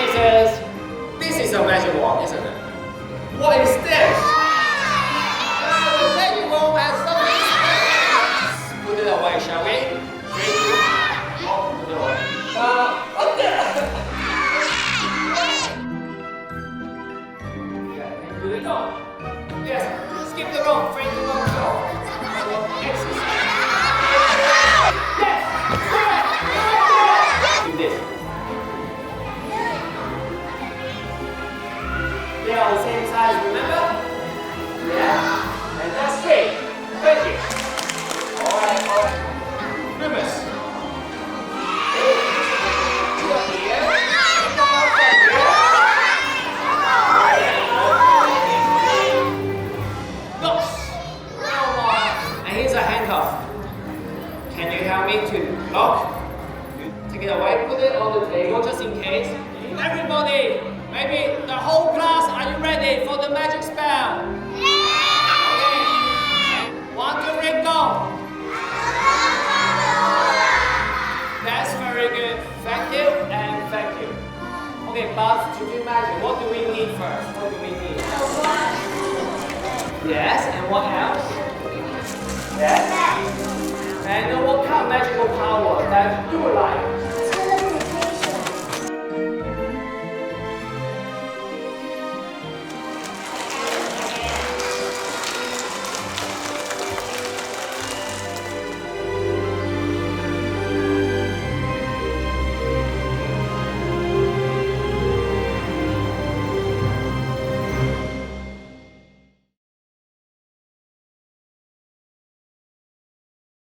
Jesus, this is a magic wand, isn't it? What is this? The magic wand has something special. Put it away, shall we? 3, 2, 1, put it away. What the? Yeah, can you do it now? Yes, skip the rope, 3, 2, 1, go. Yes! Do this. They are the same size, remember? Yeah. And that's straight. Thank you. Alright. Grimace. Here. Nose. And here's a handcuff. Can you help me to lock? Take it away, put it on the table just in case. Everybody, maybe the whole class, are you ready for the magic spell? Okay. 1, 2, 3, go. That's very good. Thank you and thank you. Okay, but to do magic, what do we need first? What do we need? Yes, and what else? Yes. And what kind of magical power that you would like?